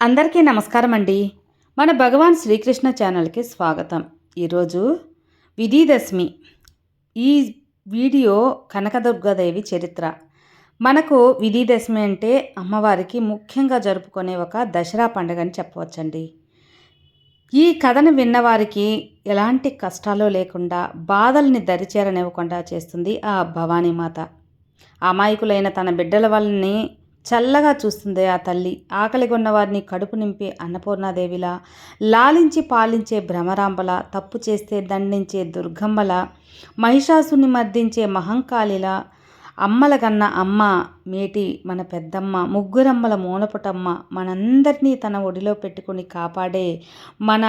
అందరికీ నమస్కారం అండి. మన భగవాన్ శ్రీకృష్ణ ఛానల్కి స్వాగతం. ఈరోజు విజయదశమి. ఈ వీడియో కనకదుర్గాదేవి చరిత్ర. మనకు విజయదశమి అంటే అమ్మవారికి ముఖ్యంగా జరుపుకునే ఒక దసరా పండుగ అని చెప్పవచ్చండి. ఈ కథను విన్నవారికి ఎలాంటి కష్టాలు లేకుండా బాధల్ని దరిచేరనివ్వకుండా చేస్తుంది ఆ భవానీమాత. అమాయకులైన తన బిడ్డల వాళ్ళని చల్లగా చూస్తుంది ఆ తల్లి. ఆకలిగొన్న వారిని కడుపు నింపే అన్నపూర్ణాదేవిలా, లాలించి పాలించే భ్రమరాంబల, తప్పు చేస్తే దండించే దుర్గమ్మల, మహిషాసుని మర్దించే మహంకాళిలా, అమ్మలగన్న అమ్మ మేటి మన పెద్దమ్మ, ముగ్గురమ్మల మూలపుటమ్మ, మనందరినీ తన ఒడిలో పెట్టుకుని కాపాడే మన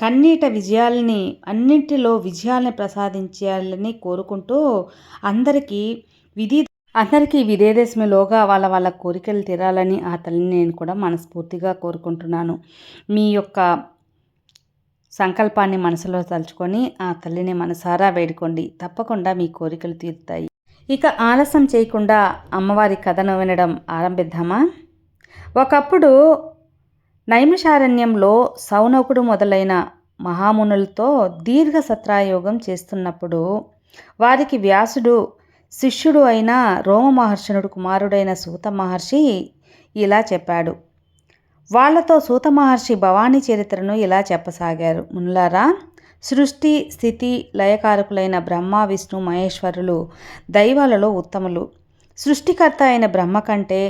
కన్నీట విజయాల్ని అన్నింటిలో విజయాల్ని ప్రసాదించాలని కోరుకుంటూ అందరికీ విజయదశమిలోగా వాళ్ళ కోరికలు తీరాలని ఆ తల్లిని నేను కూడా మనస్ఫూర్తిగా కోరుకుంటున్నాను. మీ యొక్క సంకల్పాన్ని మనసులో తలుచుకొని ఆ తల్లిని మనసారా వేడుకోండి. తప్పకుండా మీ కోరికలు తీరుతాయి. ఇక ఆలస్యం చేయకుండా అమ్మవారి కథను వినడం ఆరంభిద్దామా? ఒకప్పుడు నైమిషారణ్యంలో సౌనకుడు మొదలైన మహామునులతో దీర్ఘ సత్రాయోగం చేస్తున్నప్పుడు వారికి వ్యాసుడు శిష్యుడు అయిన రోమ మహర్షణుడు కుమారుడైన సూత మహర్షి ఇలా చెప్పాడు. వాళ్లతో సూత మహర్షి భవానీ చరిత్రను ఇలా చెప్పసాగారు. మునులారా, సృష్టి స్థితి లయకారకులైన బ్రహ్మ విష్ణు మహేశ్వరులు దైవాలలో ఉత్తములు. సృష్టికర్త అయిన బ్రహ్మ కంటే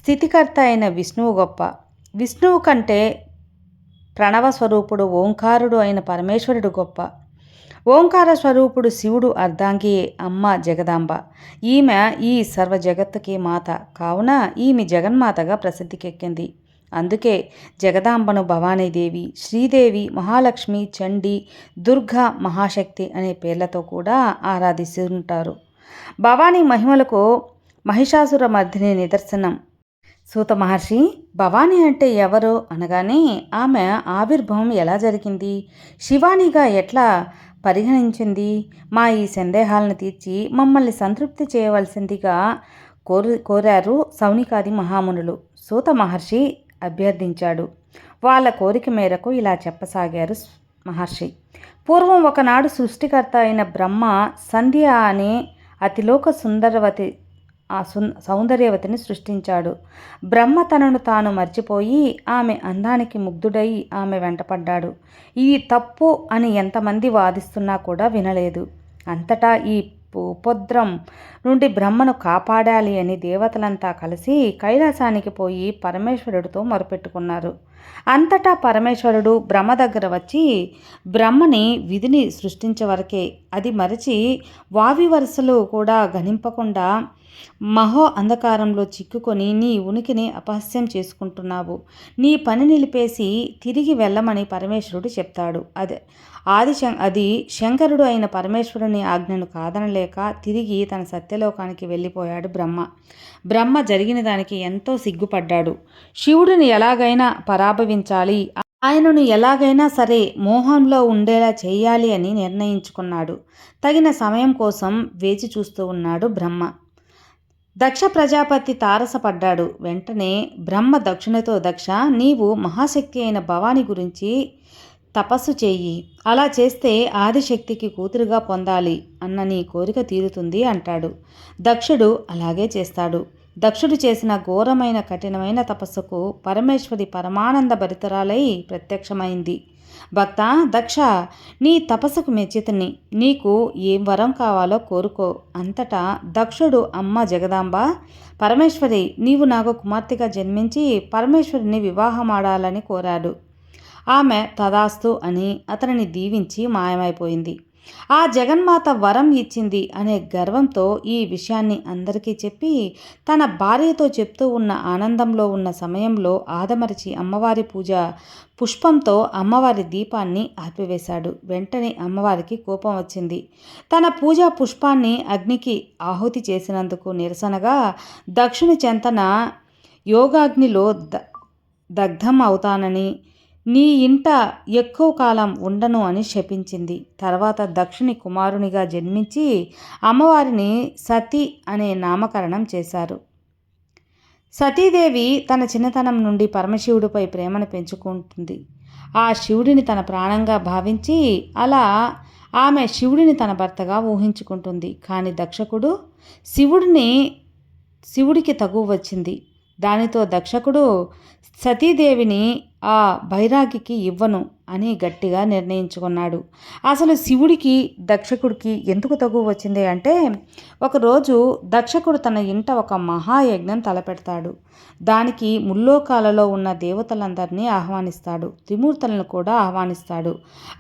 స్థితికర్త అయిన విష్ణువు గొప్ప. విష్ణువు కంటే ప్రణవ స్వరూపుడు ఓంకారుడు అయిన పరమేశ్వరుడు గొప్ప. ఓంకార స్వరూపుడు శివుడు అర్ధాంగి అమ్మ జగదాంబ. ఈమె ఈ సర్వ జగత్తుకి మాత కావున ఈమె జగన్మాతగా ప్రసిద్ధికెక్కింది. అందుకే జగదాంబను భవానీదేవి, శ్రీదేవి, మహాలక్ష్మి, చండి, దుర్గా, మహాశక్తి అనే పేర్లతో కూడా ఆరాధిస్తుంటారు. భవానీ మహిమలకు మహిషాసుర మర్దిని నిదర్శనం. సూత మహర్షి భవానీ అంటే ఎవరు అనగానే ఆమె ఆవిర్భావం ఎలా జరిగింది, శివానిగా ఎట్లా పరిగణించింది, మా ఈ సందేహాలను తీర్చి మమ్మల్ని సంతృప్తి చేయవలసిందిగా కోరారు సౌనికాది మహామునులు. సూత మహర్షి అభ్యర్థించాడు. వాళ్ళ కోరిక మేరకు ఇలా చెప్పసాగారు మహర్షి. పూర్వం ఒకనాడు సృష్టికర్త అయిన బ్రహ్మ సంధ్య అనే అతిలోక సౌందర్యవతిని సృష్టించాడు. బ్రహ్మ తనను తాను మర్చిపోయి ఆమె అందానికి ముగ్ధుడై ఆమె వెంటపడ్డాడు. ఇది తప్పు అని ఎంతమంది వాదిస్తున్నా కూడా వినలేదు. అంతటా ఈ ఉపద్రం నుండి బ్రహ్మను కాపాడాలి అని దేవతలంతా కలిసి కైలాసానికి పోయి పరమేశ్వరుడితో మొరపెట్టుకున్నారు. అంతటా పరమేశ్వరుడు బ్రహ్మ దగ్గర వచ్చి బ్రహ్మని విధిని సృష్టించవరకే, అది మరచి వావి వరుసలు కూడా గణింపకుండా మహో అంధకారంలో చిక్కుకొని నీ ఉనికిని అపహాస్యం చేసుకుంటున్నావు. నీ పని నిలిపేసి తిరిగి వెళ్ళమని పరమేశ్వరుడు చెప్తాడు. అది శంకరుడు అయిన పరమేశ్వరుని ఆజ్ఞను కాదనలేక తిరిగి తన సత్యలోకానికి వెళ్ళిపోయాడు బ్రహ్మ జరిగిన దానికి ఎంతో సిగ్గుపడ్డాడు. శివుడిని ఎలాగైనా పరాభవించాలి, ఆయనను ఎలాగైనా సరే మోహంలో ఉండేలా చేయాలి అని నిర్ణయించుకున్నాడు. తగిన సమయం కోసం వేచి చూస్తూ ఉన్నాడు బ్రహ్మ. దక్ష ప్రజాపతి తారసపడ్డాడు. వెంటనే బ్రహ్మ దక్షునితో, దక్ష, నీవు మహాశక్తి అయిన భవాని గురించి తపస్సు చేయి. అలా చేస్తే ఆదిశక్తికి కూతురుగా పొందాలి అన్న నీ కోరిక తీరుతుంది అంటాడు. దక్షుడు అలాగే చేస్తాడు. దక్షుడు చేసిన ఘోరమైన కఠినమైన తపస్సుకు పరమేశ్వరి పరమానంద భరితరాలై ప్రత్యక్షమైంది. భక్త దక్ష, నీ తపస్సుకు మెచ్చితిని, నీకు ఏం వరం కావాలో కోరుకో. అంతటా దక్షుడు అమ్మ జగదాంబ, పరమేశ్వరి, నీవు నాకు కుమార్తెగా జన్మించి పరమేశ్వరిని వివాహమాడాలని కోరాడు. ఆమె తదాస్తు అని అతనిని దీవించి మాయమైపోయింది. ఆ జగన్మాత వరం ఇచ్చింది అనే గర్వంతో ఈ విషయాన్ని అందరికీ చెప్పి తన భార్యతో చెప్తూ ఉన్న ఆనందంలో ఉన్న సమయంలో ఆదమరిచి అమ్మవారి పూజ పుష్పంతో అమ్మవారి దీపాన్ని ఆపివేశాడు. వెంటనే అమ్మవారికి కోపం వచ్చింది. తన పూజా పుష్పాన్ని అగ్నికి ఆహుతి చేసినందుకు నిరసనగా దక్షుని చెంతన యోగాగ్నిలో దగ్ధం అవుతానని, నీ ఇంట ఎక్కువ కాలం ఉండను అని శపించింది. తర్వాత దక్షుని కుమారునిగా జన్మించి అమ్మవారిని సతి అనే నామకరణం చేశారు. సతీదేవి తన చిన్నతనం నుండి పరమశివుడిపై ప్రేమను పెంచుకుంటుంది. ఆ శివుడిని తన ప్రాణంగా భావించి అలా ఆమె శివుడిని తన భర్తగా ఊహించుకుంటుంది. కానీ దక్షకుడు శివుడిని శివుడికి తగువ వచ్చింది. దానితో దక్షకుడు సతీదేవిని ఆ బైరాగికి ఇవ్వను అని గట్టిగా నిర్ణయించుకున్నాడు. అసలు శివుడికి దక్షకుడికి ఎందుకు తగువ వచ్చింది అంటే, ఒకరోజు దక్షకుడు తన ఇంట ఒక మహాయజ్ఞం తలపెడతాడు. దానికి ముల్లోకాలలో ఉన్న దేవతలందరినీ ఆహ్వానిస్తాడు. త్రిమూర్తులను కూడా ఆహ్వానిస్తాడు.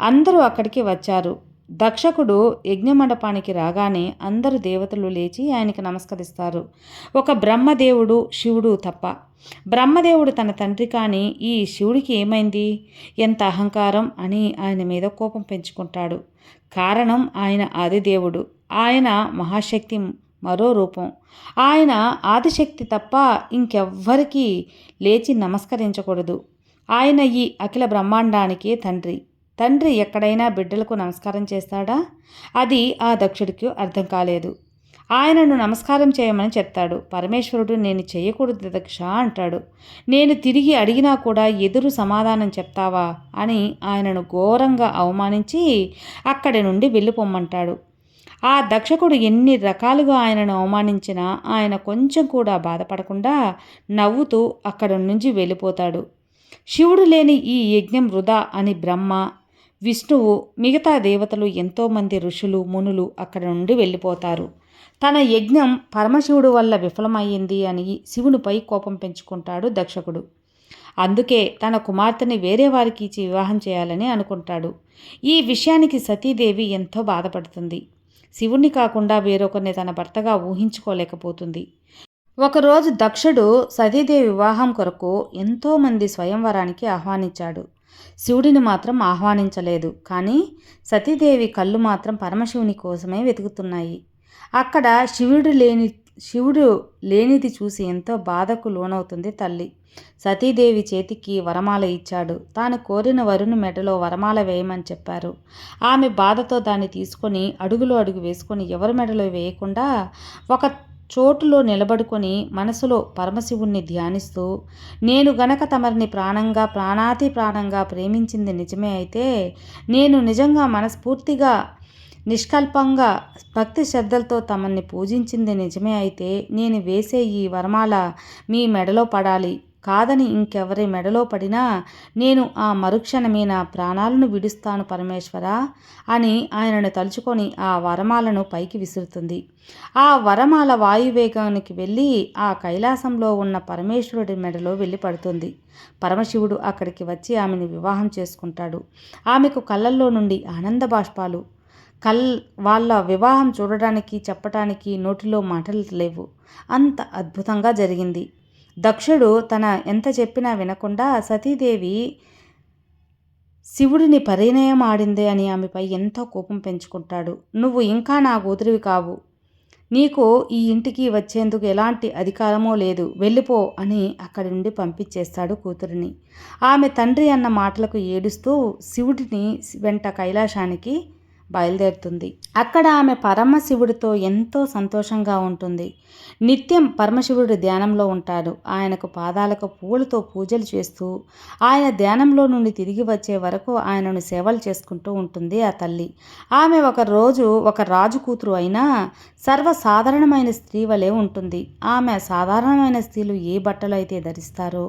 అందరూ అక్కడికి వచ్చారు. దక్షకుడు యజ్ఞమండపానికి రాగానే అందరు దేవతలు లేచి ఆయనకి నమస్కరిస్తారు. ఒక బ్రహ్మదేవుడు శివుడు తప్ప. బ్రహ్మదేవుడు తన తండ్రి కానీ ఈ శివుడికి ఏమైంది, ఎంత అహంకారం అని ఆయన మీద కోపం పెంచుకుంటాడు. కారణం ఆయన ఆదిదేవుడు, ఆయన మహాశక్తి మరో రూపం. ఆయన ఆదిశక్తి తప్ప ఇంకెవ్వరికీ లేచి నమస్కరించకూడదు. ఆయన ఈ అఖిల బ్రహ్మాండానికి తండ్రి. తండ్రి ఎక్కడైనా బిడ్డలకు నమస్కారం చేస్తాడా? అది ఆ దక్షుడికి అర్థం కాలేదు. ఆయనను నమస్కారం చేయమని చెప్తాడు. పరమేశ్వరుడు నేను చేయకూడదు దక్ష అంటాడు. నేను తిరిగి అడిగినా కూడా ఎదురు సమాధానం చెప్తావా అని ఆయనను ఘోరంగా అవమానించి అక్కడి నుండి వెళ్ళిపోమ్మంటాడు. ఆ దక్షకుడు ఎన్ని రకాలుగా ఆయనను అవమానించినా ఆయన కొంచెం కూడా బాధపడకుండా నవ్వుతూ అక్కడి నుంచి వెళ్ళిపోతాడు. శివుడు లేని ఈ యజ్ఞం వృధా అని బ్రహ్మ, విష్ణువు, మిగతా దేవతలు, ఎంతోమంది ఋషులు, మునులు అక్కడి నుండి వెళ్ళిపోతారు. తన యజ్ఞం పరమశివుడు వల్ల విఫలమయ్యింది అని శివునిపై కోపం పెంచుకుంటాడు దక్షకుడు. అందుకే తన కుమార్తెని వేరే వారికి ఇచ్చి వివాహం చేయాలని అనుకుంటాడు. ఈ విషయానికి సతీదేవి ఎంతో బాధపడుతుంది. శివుణ్ణి కాకుండా వేరొకరిని తన భర్తగా ఊహించుకోలేకపోతుంది. ఒకరోజు దక్షుడు సతీదేవి వివాహం కొరకు ఎంతోమంది స్వయంవరానికి ఆహ్వానించాడు. శివుడిని మాత్రం ఆహ్వానించలేదు. కానీ సతీదేవి కళ్ళు మాత్రం పరమశివుని కోసమే వెతుకుతున్నాయి. అక్కడ శివుడు లేనిది చూసి ఎంతో బాధకు లోనవుతుంది తల్లి. సతీదేవి చేతికి వరమాల ఇచ్చాడు. తాను కోరిన వరుని మెడలో వరమాల వేయమని చెప్పారు. ఆమె బాధతో దాన్ని తీసుకొని అడుగులో అడుగు వేసుకొని ఎవరి మెడలో వేయకుండా ఒక చోటులో నిలబడుకొని మనసులో పరమశివుణ్ణి ధ్యానిస్తూ, నేను గనక తమరిని ప్రాణంగా ప్రాణాతి ప్రాణంగా ప్రేమించింది నిజమే అయితే, నేను నిజంగా మనస్ఫూర్తిగా నిష్కల్పంగా భక్తి శ్రద్ధలతో తమన్ని పూజించింది నిజమే అయితే, నేను వేసే ఈ వరమాల మీ మెడలో పడాలి. కాదని ఇంకెవరి మెడలో పడినా నేను ఆ మరుక్షణమే నా ప్రాణాలను విడుస్తాను పరమేశ్వరా అని ఆయనను తలుచుకొని ఆ వరమాలను పైకి విసురుతుంది. ఆ వరమాల వాయువేగానికి వెళ్ళి ఆ కైలాసంలో ఉన్న పరమేశ్వరుడి మెడలో వెళ్ళి పడుతుంది. పరమశివుడు అక్కడికి వచ్చి ఆమెను వివాహం చేసుకుంటాడు. ఆమెకు కళ్ళల్లో నుండి ఆనంద బాష్పాలు. వాళ్ళ వివాహం చూడడానికి చెప్పటానికి నోటిలో మాటలు లేవు. అంత అద్భుతంగా జరిగింది. దక్షుడు తన ఎంత చెప్పినా వినకుండా సతీదేవి శివుడిని పరిణయం ఆడిందే అని ఆమెపై ఎంతో కోపం పెంచుకుంటాడు. నువ్వు ఇంకా నా కూతురివి కావు, నీకు ఈ ఇంటికి వచ్చేందుకు ఎలాంటి అధికారమో లేదు, వెళ్ళిపో అని అక్కడి నుండి పంపించేస్తాడు కూతురిని. ఆమె తండ్రి అన్న మాటలకు ఏడుస్తూ శివుడిని వెంట కైలాసానికి బయలుదేరుతుంది. అక్కడ ఆమె పరమశివుడితో ఎంతో సంతోషంగా ఉంటుంది. నిత్యం పరమశివుడి ధ్యానంలో ఉంటాడు. ఆయనకు పాదాలకు పూలతో పూజలు చేస్తూ ఆయన ధ్యానంలో నుండి తిరిగి వచ్చే వరకు ఆయనను సేవలు చేసుకుంటూ ఉంటుంది ఆ తల్లి. ఆమె ఒకరోజు ఒక రాజు కూతురు అయినా సర్వసాధారణమైన స్త్రీ వలె ఉంటుంది. ఆమె సాధారణమైన స్త్రీలు ఏ బట్టలు అయితే ధరిస్తారో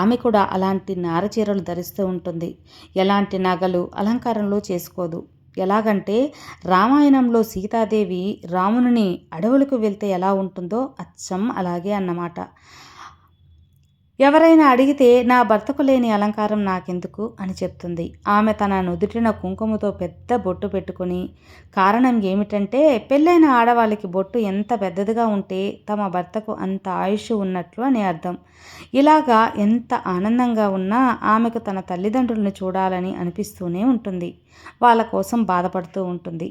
ఆమె కూడా అలాంటి నారచీరలు ధరిస్తూ ఉంటుంది. ఎలాంటి నగలు అలంకారంలో చేసుకోదు. ఎలాగంటే రామాయణంలో సీతాదేవి రాముని అడవులకు వెళ్తే ఎలా ఉంటుందో అచ్చం అలాగే అన్నమాట. ఎవరైనా అడిగితే నా భర్తకు లేని అలంకారం నాకెందుకు అని చెప్తుంది. ఆమె తన నుదుటిన కుంకుమతో పెద్ద బొట్టు పెట్టుకుని, కారణం ఏమిటంటే పెళ్ళైన ఆడవాళ్ళకి బొట్టు ఎంత పెద్దదిగా ఉంటే తమ భర్తకు అంత ఆయుష్ ఉన్నట్లు అని అర్థం. ఇలాగా ఎంత ఆనందంగా ఉన్నా ఆమెకు తన తల్లిదండ్రులను చూడాలని అనిపిస్తూనే ఉంటుంది. వాళ్ళ కోసం బాధపడుతూ ఉంటుంది.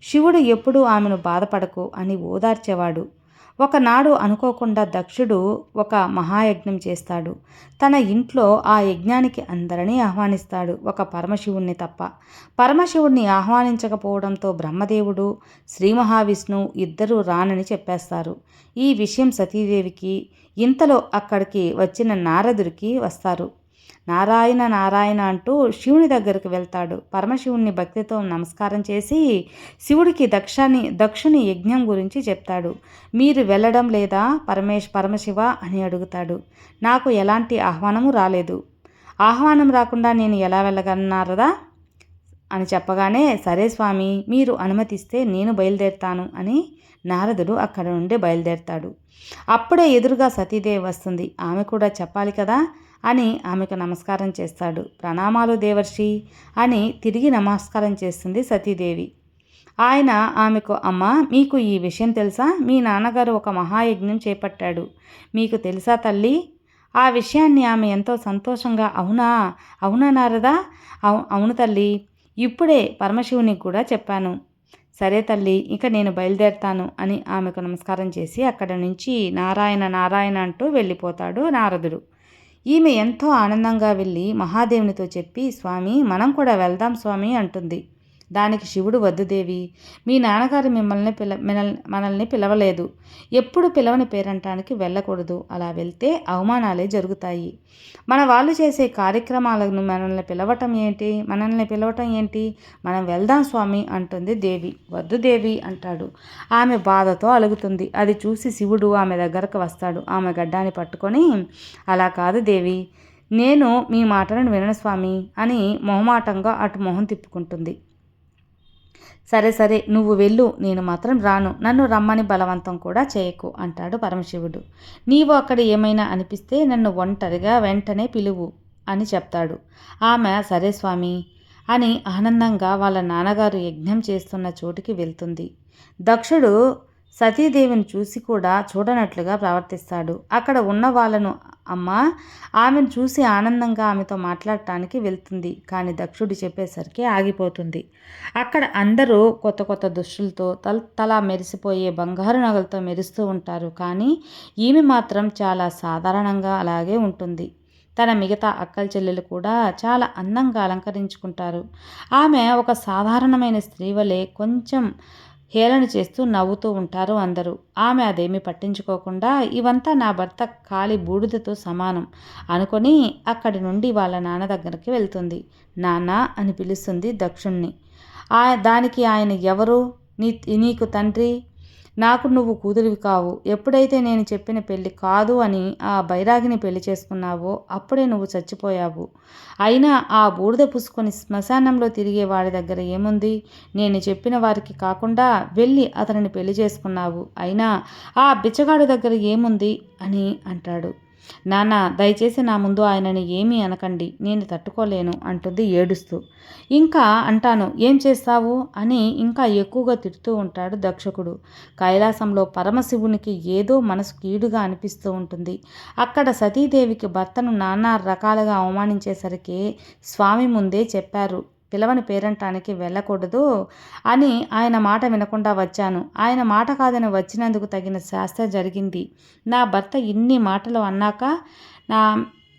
శివుడు ఎప్పుడూ ఆమెను బాధపడకు అని ఓదార్చేవాడు. ఒకనాడు అనుకోకుండా దక్షుడు ఒక మహాయజ్ఞం చేస్తాడు. తన ఇంట్లో ఆ యజ్ఞానికి అందరినీ ఆహ్వానిస్తాడు, ఒక పరమశివుణ్ణి తప్ప. పరమశివుణ్ణి ఆహ్వానించకపోవడంతో బ్రహ్మదేవుడు, శ్రీ మహావిష్ణువు ఇద్దరూ రానని చెప్పేస్తారు. ఈ విషయం సతీదేవికి, ఇంతలో అక్కడికి వచ్చిన నారదుడికి వస్తారు. నారాయణ నారాయణ అంటూ శివుని దగ్గరకు వెళ్తాడు. పరమశివుని భక్తితో నమస్కారం చేసి శివుడికి దక్షుని యజ్ఞం గురించి చెప్తాడు. మీరు వెళ్ళడం లేదా పరమశివ అని అడుగుతాడు. నాకు ఎలాంటి ఆహ్వానము రాలేదు. ఆహ్వానం రాకుండా నేను ఎలా వెళ్ళగలనారదా అని చెప్పగానే, సరే స్వామి, మీరు అనుమతిస్తే నేను బయలుదేరుతాను అని నారదుడు అక్కడ నుండి బయలుదేరుతాడు. అప్పుడే ఎదురుగా సతీదేవి వస్తుంది. ఆమె కూడా చెప్పాలి కదా అని ఆమెకు నమస్కారం చేస్తాడు. ప్రణామాలు దేవర్షి అని తిరిగి నమస్కారం చేస్తుంది సతీదేవి. ఆయన ఆమెకు, అమ్మ, మీకు ఈ విషయం తెలుసా? మీ నాన్నగారు ఒక మహాయజ్ఞం చేపట్టాడు. మీకు తెలుసా తల్లి? ఆ విషయాన్ని ఆమె ఎంతో సంతోషంగా, అవునా అవునా నారదా? అవును తల్లి, ఇప్పుడే పరమశివునికి కూడా చెప్పాను. సరే తల్లి, ఇక నేను బయలుదేరుతాను అని ఆమెకు నమస్కారం చేసి అక్కడి నుంచి నారాయణ నారాయణ అంటూ వెళ్ళిపోతాడు నారదుడు. ఈమె ఎంతో ఆనందంగా వెళ్ళి మహాదేవునితో చెప్పి, స్వామి, మనం కూడా వెళ్దాం స్వామి అంటుంది. దానికి శివుడు, వద్దు దేవి, మీ నాన్నగారు మనల్ని పిలవలేదు. ఎప్పుడు పిలవని పేరంటానికి వెళ్ళకూడదు. అలా వెళ్తే అవమానాలే జరుగుతాయి. మన వాళ్ళు చేసే కార్యక్రమాలను మనల్ని పిలవటం ఏంటి? మనం వెళ్దాం స్వామి అంటుంది దేవి. వద్దు దేవి అంటాడు. ఆమె బాధతో అలుగుతుంది. అది చూసి శివుడు ఆమె దగ్గరకు వస్తాడు. ఆమె గడ్డాన్ని పట్టుకొని, అలా కాదు దేవి, నేను మీ మాటలను వినను స్వామి అని మొహమాటంగా అటు మొహం తిప్పుకుంటుంది. సరే సరే, నువ్వు వెళ్ళు, నేను మాత్రం రాను. నన్ను రమ్మని బలవంతం కూడా చేయకు అంటాడు పరమశివుడు. నీవు అక్కడ ఏమైనా అనిపిస్తే నన్ను ఒంటరిగా వెంటనే పిలువు అని చెప్తాడు. ఆమె సరే స్వామి అని ఆనందంగా వాళ్ళ నాన్నగారు యజ్ఞం చేస్తున్న చోటుకి వెళ్తుంది. దక్షుడు సతీదేవిని చూసి కూడా చూడనట్లుగా ప్రవర్తిస్తాడు. అక్కడ ఉన్న వాళ్ళను, అమ్మా, ఆమెను చూసి ఆనందంగా ఆమెతో మాట్లాడటానికి వెళ్తుంది. కానీ దక్షుడు చెప్పేసరికి ఆగిపోతుంది. అక్కడ అందరూ కొత్త కొత్త దుస్తులతో తలా మెరిసిపోయే బంగారు నగలతో మెరుస్తూ ఉంటారు. కానీ ఈమె మాత్రం చాలా సాధారణంగా అలాగే ఉంటుంది. తన మిగతా అక్కల చెల్లెలు కూడా చాలా అందంగా అలంకరించుకుంటారు. ఆమె ఒక సాధారణమైన స్త్రీ వలె కొంచెం హేళన చేస్తూ నవ్వుతూ ఉంటారు అందరూ. ఆమె అదేమీ పట్టించుకోకుండా, ఇవంతా నా భర్త కాలి బూడిదతో సమానం అనుకొని అక్కడి నుండి వాళ్ళ నాన్న దగ్గరికి వెళ్తుంది. నాన్న అని పిలుస్తుంది దక్షుణ్ణి. దానికి ఆయన, ఎవరు? నీకు తండ్రి? నాకు నువ్వు కూతురివి కావు. ఎప్పుడైతే నేను చెప్పిన పెళ్లి కాదు అని ఆ బైరాగిని పెళ్లి చేసుకున్నావో అప్పుడే నువ్వు చచ్చిపోయావు. అయినా ఆ బూడిద పూసుకొని శ్మశానంలో తిరిగే వాడి దగ్గర ఏముంది? నేను చెప్పిన వారికి కాకుండా వెళ్ళి అతనిని పెళ్లి చేసుకున్నావు. అయినా ఆ బిచ్చగాడు దగ్గర ఏముంది అని అంటాడు. నాన్న, దయచేసి నా ముందు ఆయనని ఏమీ అనకండి, నేను తట్టుకోలేను అంటుంది ఏడుస్తూ. ఇంకా అంటాను, ఏం చేస్తావు అని ఇంకా ఎక్కువగా తిడుతూ ఉంటాడు దక్షకుడు. కైలాసంలో పరమశివునికి ఏదో మనసు కీడుగా అనిపిస్తూ ఉంటుంది. అక్కడ సతీదేవికి భర్తను నానా రకాలుగా అవమానించేసరికి స్వామి ముందే చెప్పారు, పిలవని పేరంటానికి వెళ్ళకూడదు అని. ఆయన మాట వినకుండా వచ్చాను. ఆయన మాట కాదని వచ్చినందుకు తగిన శాస్త్ర జరిగింది. నా భర్త ఇన్ని మాటలు అన్నాక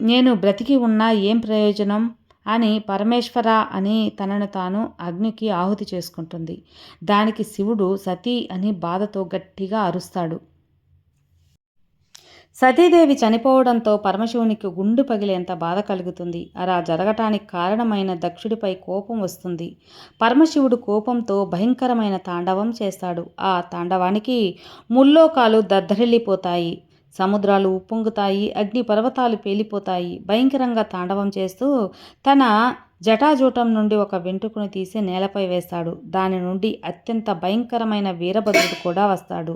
నేను బ్రతికి ఉన్నా ఏం ప్రయోజనం అని పరమేశ్వర అని తనను తాను అగ్నికి ఆహుతి చేసుకుంటుంది. దానికి శివుడు సతీ అని బాధతో గట్టిగా అరుస్తాడు. సతీదేవి చనిపోవడంతో పరమశివునికి గుండు పగిలేంత బాధ కలుగుతుంది. అలా జరగటానికి కారణమైన దక్షుడిపై కోపం వస్తుంది. పరమశివుడు కోపంతో భయంకరమైన తాండవం చేస్తాడు. ఆ తాండవానికి ముల్లోకాలు దద్దరిల్లిపోతాయి. సముద్రాలు ఉప్పొంగుతాయి. అగ్ని పర్వతాలు పేలిపోతాయి. భయంకరంగా తాండవం చేస్తూ తన జటాజూటం నుండి ఒక వెంట్రుకను తీసి నేలపై వేస్తాడు. దాని నుండి అత్యంత భయంకరమైన వీరభద్రుడు కూడా వస్తాడు.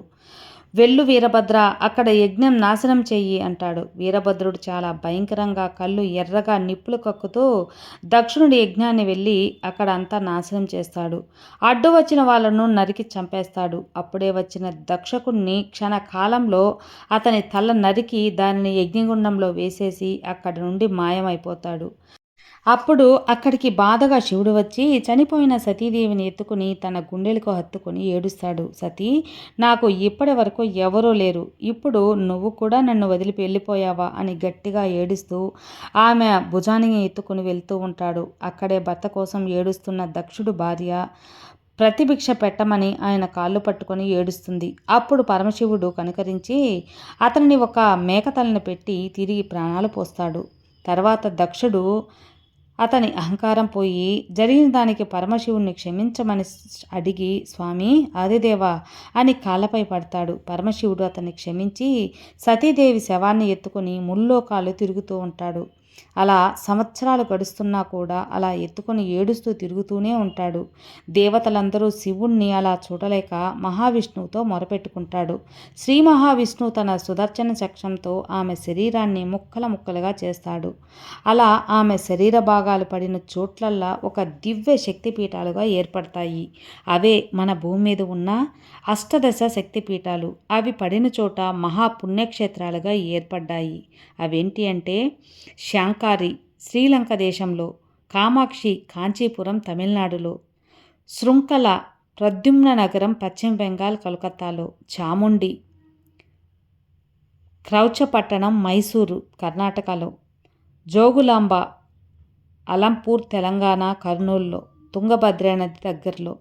వెళ్ళు వీరభద్ర, అక్కడ యజ్ఞం నాశనం చెయ్యి అంటాడు. వీరభద్రుడు చాలా భయంకరంగా కళ్ళు ఎర్రగా నిప్పులు కక్కుతూ దక్షునుడి యజ్ఞాన్ని వెళ్ళి అక్కడ అంతా నాశనం చేస్తాడు. అడ్డు వచ్చిన వాళ్ళను నరికి చంపేస్తాడు. అప్పుడే వచ్చిన దక్షకుణ్ణి క్షణకాలంలో అతని తల నరికి దానిని యజ్ఞగుండంలో వేసేసి అక్కడి నుండి మాయమైపోతాడు. అప్పుడు అక్కడికి బాధగా శివుడు వచ్చి చనిపోయిన సతీదేవిని ఎత్తుకుని తన గుండెలకు హత్తుకొని ఏడుస్తాడు. సతీ, నాకు ఇప్పటి వరకు ఎవరూ లేరు, ఇప్పుడు నువ్వు కూడా నన్ను వదిలి వెళ్ళిపోయావా అని గట్టిగా ఏడుస్తూ ఆమె భుజాన్ని ఎత్తుకుని వెళ్తూ ఉంటాడు. అక్కడే భర్త కోసం ఏడుస్తున్న దక్షుడు భార్య ప్రతిభిక్ష పెట్టమని ఆయన కాళ్ళు పట్టుకొని ఏడుస్తుంది. అప్పుడు పరమశివుడు కనుకరించి అతనిని ఒక మేకతలను పెట్టి తిరిగి ప్రాణాలు పోస్తాడు. తర్వాత దక్షుడు అతని అహంకారం పోయి జరిగిన దానికి పరమశివుణ్ణి క్షమించమని అడిగి, స్వామి ఆదిదేవా అని కాళ్ళపై పడతాడు. పరమశివుడు అతన్ని క్షమించి సతీదేవి శవాన్ని ఎత్తుకుని ముల్లోకాలు తిరుగుతూ ఉంటాడు. అలా సంవత్సరాలు గడుస్తున్నా కూడా అలా ఎత్తుకొని ఏడుస్తూ తిరుగుతూనే ఉంటాడు. దేవతలందరూ శివుణ్ణి అలా చూడలేక మహావిష్ణువుతో మొరపెట్టుకుంటాడు. శ్రీ మహావిష్ణువు తన సుదర్శన చక్రంతో ఆమె శరీరాన్ని ముక్కల ముక్కలుగా చేస్తాడు. అలా ఆమె శరీర భాగాలు పడిన చోట్లల్లా ఒక దివ్య శక్తిపీఠాలుగా ఏర్పడతాయి. అవే మన భూమి మీద ఉన్న అష్టదశ శక్తిపీఠాలు. అవి పడిన చోట మహాపుణ్యక్షేత్రాలుగా ఏర్పడ్డాయి. అవేంటి అంటే శాంకారి శ్రీలంక దేశంలో, కామాక్షి కాంచీపురం తమిళనాడులో, శృంఖల ప్రద్యుమ్న నగరం పశ్చిమ బెంగాల్ కలకత్తాలో, చాముండి క్రౌచపట్టణం మైసూరు కర్ణాటకలో, జోగులాంబ అలంపూర్ తెలంగాణ కర్నూలులో, తుంగభద్ర నది దగ్గరలో,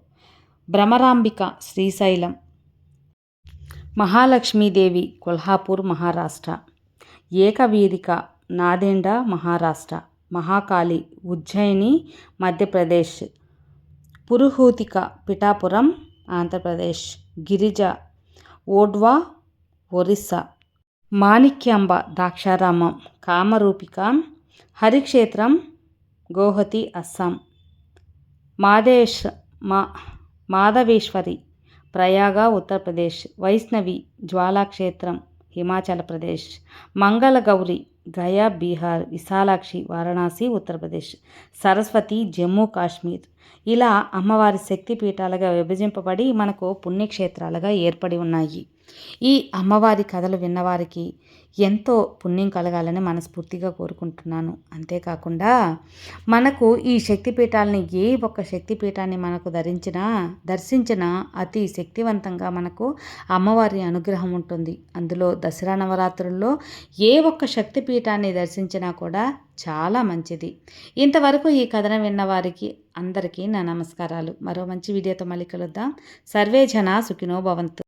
భ్రమరాంబిక శ్రీశైలం, మహాలక్ష్మీదేవి కొల్హాపూర్ మహారాష్ట్ర, ఏకవీరిక నాదేండ మహారాష్ట్ర, మహాకాళి ఉజ్జయిని మధ్యప్రదేశ్, పురుహూతిక పిఠాపురం ఆంధ్రప్రదేశ్, గిరిజ ఓడ్వా ఒరిస్సా, మాణిక్యాంబ ద్రాక్షారామం కామరూపిక హరిక్షేత్రం గోహతి అస్సాం, మాధవేశ్వరి ప్రయాగ ఉత్తరప్రదేశ్, వైష్ణవి జ్వాలాక్షేత్రం హిమాచల్ ప్రదేశ్, మంగళగౌరి గయా బీహార్, విశాలాక్షి వారణాసి ఉత్తరప్రదేశ్, సరస్వతి జమ్మూ కాశ్మీర్. ఇలా అమ్మవారి శక్తిపీఠాలుగా విభజింపబడి మనకు పుణ్యక్షేత్రాలుగా ఏర్పడి ఉన్నాయి. ఈ అమ్మవారి కథలు విన్నవారికి ఎంతో పుణ్యం కలగాలని మనస్ఫూర్తిగా కోరుకుంటున్నాను. అంతేకాకుండా మనకు ఈ శక్తిపీఠాలని ఏ ఒక్క శక్తిపీఠాన్ని మనకు దర్శించినా అతి శక్తివంతంగా మనకు అమ్మవారి అనుగ్రహం ఉంటుంది. అందులో దసరా నవరాత్రుల్లో ఏ ఒక్క శక్తిపీఠాన్ని దర్శించినా కూడా చాలా మంచిది. ఇంతవరకు ఈ కథను విన్నవారికి అందరికీ నా నమస్కారాలు. మరో మంచి వీడియోతో మళ్ళీ కలుద్దాం. సర్వే జనా సుఖినో భవంతు.